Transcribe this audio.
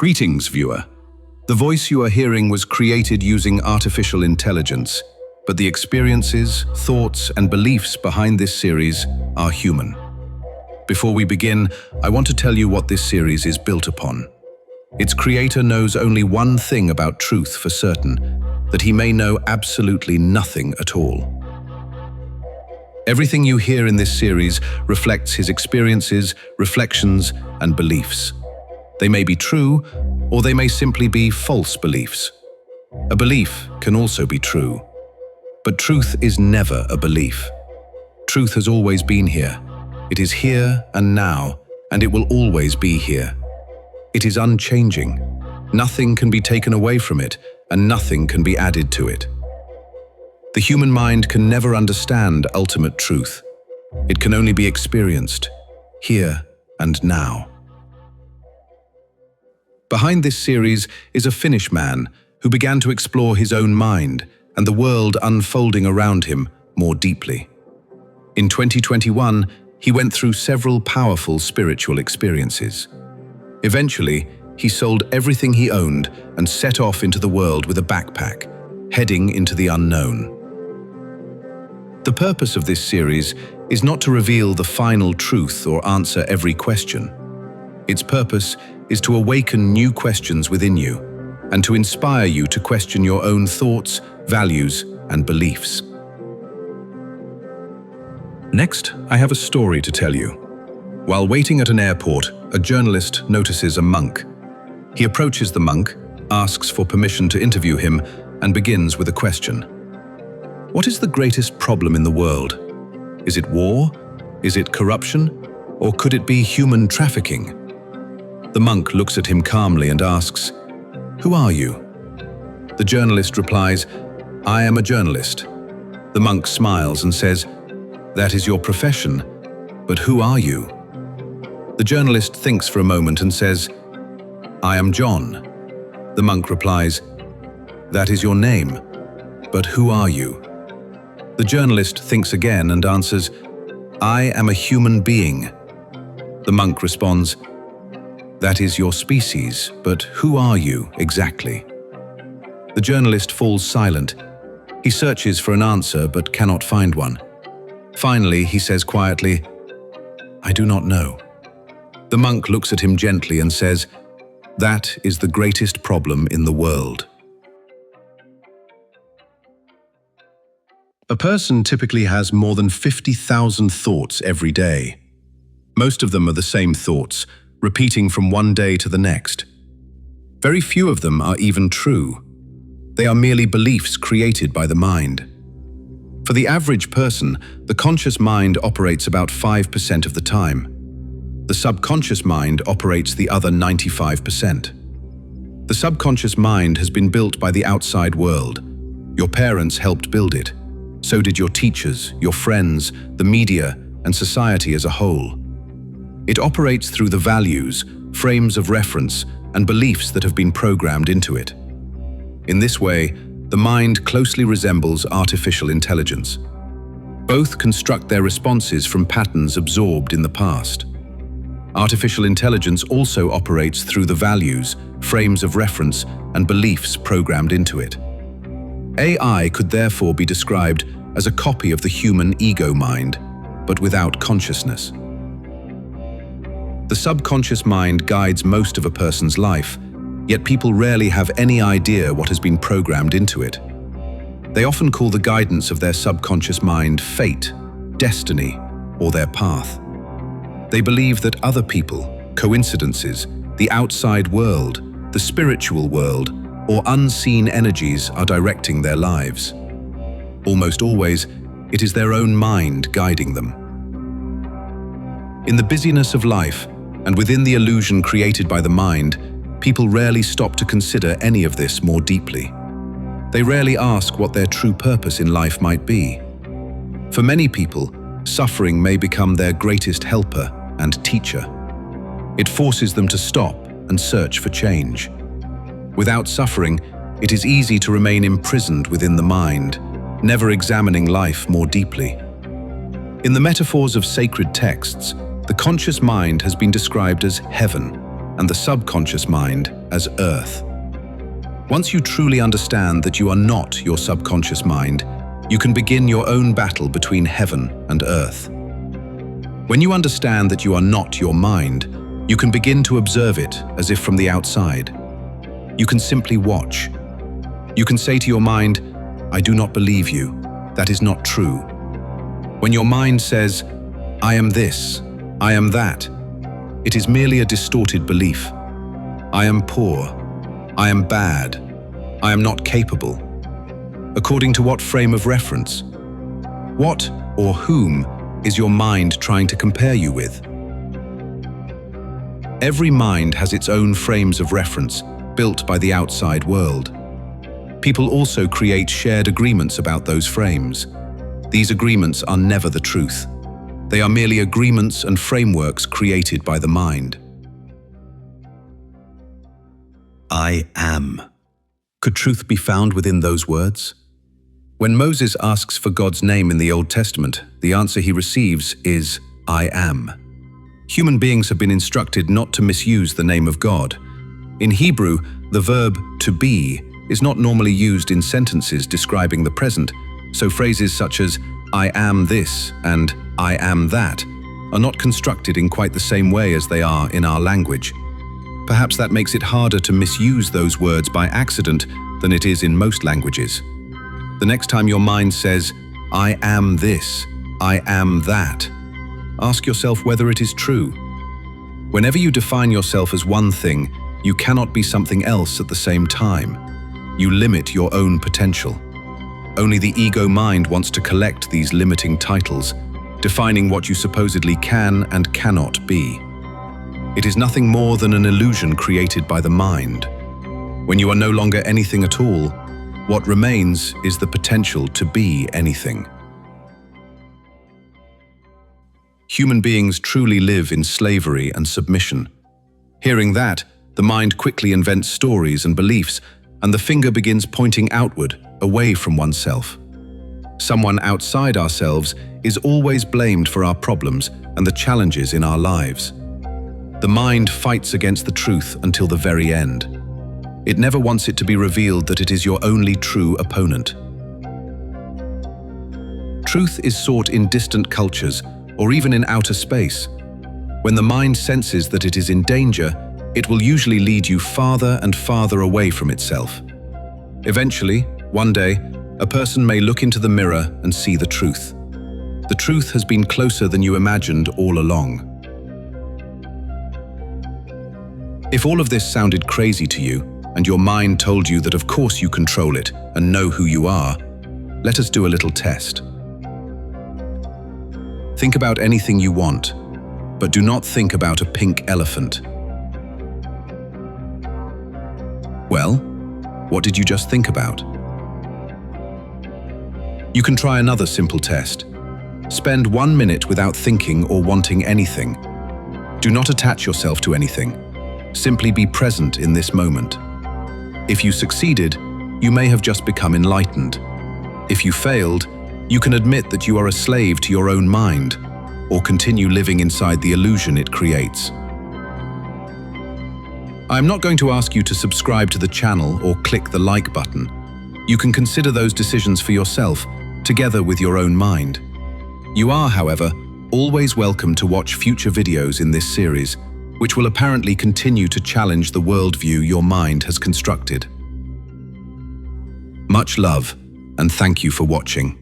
Greetings, viewer. The voice you are hearing was created using artificial intelligence, but the experiences, thoughts, and beliefs behind this series are human. Before we begin, I want to tell you what this series is built upon. Its creator knows only one thing about truth for certain, that he may know absolutely nothing at all. Everything you hear in this series reflects his experiences, reflections, and beliefs. They may be true, or they may simply be false beliefs. A belief can also be true. But truth is never a belief. Truth has always been here. It is here and now, and it will always be here. It is unchanging. Nothing can be taken away from it, and nothing can be added to it. The human mind can never understand ultimate truth. It can only be experienced, here and now. Behind this series is a Finnish man who began to explore his own mind and the world unfolding around him more deeply. In 2021, he went through several powerful spiritual experiences. Eventually, he sold everything he owned and set off into the world with a backpack, heading into the unknown. The purpose of this series is not to reveal the final truth or answer every question. Its purpose is to awaken new questions within you and to inspire you to question your own thoughts, values, and beliefs. Next, I have a story to tell you. While waiting at an airport, a journalist notices a monk. He approaches the monk, asks for permission to interview him, and begins with a question. What is the greatest problem in the world? Is it war? Is it corruption? Or could it be human trafficking? The monk looks at him calmly and asks, "Who are you?" The journalist replies, "I am a journalist." The monk smiles and says, "That is your profession, but who are you?" The journalist thinks for a moment and says, "I am John." The monk replies, "That is your name, but who are you?" The journalist thinks again and answers, "I am a human being." The monk responds, "That is your species, but who are you exactly?" The journalist falls silent. He searches for an answer but cannot find one. Finally, he says quietly, "I do not know." The monk looks at him gently and says, "That is the greatest problem in the world." A person typically has more than 50,000 thoughts every day. Most of them are the same thoughts, repeating from one day to the next. Very few of them are even true. They are merely beliefs created by the mind. For the average person, the conscious mind operates about 5% of the time. The subconscious mind operates the other 95%. The subconscious mind has been built by the outside world. Your parents helped build it. So did your teachers, your friends, the media, and society as a whole. It operates through the values, frames of reference, and beliefs that have been programmed into it. In this way, the mind closely resembles artificial intelligence. Both construct their responses from patterns absorbed in the past. Artificial intelligence also operates through the values, frames of reference, and beliefs programmed into it. AI could therefore be described as a copy of the human ego mind, but without consciousness. The subconscious mind guides most of a person's life, yet people rarely have any idea what has been programmed into it. They often call the guidance of their subconscious mind fate, destiny, or their path. They believe that other people, coincidences, the outside world, the spiritual world, or unseen energies are directing their lives. Almost always, it is their own mind guiding them. In the busyness of life, and within the illusion created by the mind, people rarely stop to consider any of this more deeply. They rarely ask what their true purpose in life might be. For many people, suffering may become their greatest helper and teacher. It forces them to stop and search for change. Without suffering, it is easy to remain imprisoned within the mind, never examining life more deeply. In the metaphors of sacred texts, the conscious mind has been described as heaven and the subconscious mind as Earth. Once you truly understand that you are not your subconscious mind, you can begin your own battle between heaven and earth. When you understand that you are not your mind, you can begin to observe it as if from the outside. You can simply watch. You can say to your mind, "I do not believe you. That is not true." When your mind says, "I am this, I am that," it is merely a distorted belief. I am poor. I am bad. I am not capable. According to what frame of reference? What or whom is your mind trying to compare you with? Every mind has its own frames of reference, built by the outside world. People also create shared agreements about those frames. These agreements are never the truth. They are merely agreements and frameworks created by the mind. I am. Could truth be found within those words? When Moses asks for God's name in the Old Testament, the answer he receives is, "I am." Human beings have been instructed not to misuse the name of God. In Hebrew, the verb to be is not normally used in sentences describing the present, so phrases such as "I am this" and "I am that" are not constructed in quite the same way as they are in our language. Perhaps that makes it harder to misuse those words by accident than it is in most languages. The next time your mind says, "I am this, I am that," ask yourself whether it is true. Whenever you define yourself as one thing, you cannot be something else at the same time. You limit your own potential. Only the ego mind wants to collect these limiting titles, defining what you supposedly can and cannot be. It is nothing more than an illusion created by the mind. When you are no longer anything at all, what remains is the potential to be anything. Human beings truly live in slavery and submission. Hearing that, the mind quickly invents stories and beliefs, and the finger begins pointing outward, away from oneself. Someone outside ourselves is always blamed for our problems and the challenges in our lives. The mind fights against the truth until the very end. It never wants it to be revealed that it is your only true opponent. Truth is sought in distant cultures or even in outer space. When the mind senses that it is in danger, it will usually lead you farther and farther away from itself. Eventually, one day, a person may look into the mirror and see the truth. The truth has been closer than you imagined all along. If all of this sounded crazy to you, and your mind told you that of course you control it and know who you are, let us do a little test. Think about anything you want, but do not think about a pink elephant. Well, what did you just think about? You can try another simple test. Spend 1 minute without thinking or wanting anything. Do not attach yourself to anything. Simply be present in this moment. If you succeeded, you may have just become enlightened. If you failed, you can admit that you are a slave to your own mind, or continue living inside the illusion it creates. I am not going to ask you to subscribe to the channel or click the like button. You can consider those decisions for yourself, together with your own mind. You are, however, always welcome to watch future videos in this series, which will apparently continue to challenge the worldview your mind has constructed. Much love, and thank you for watching.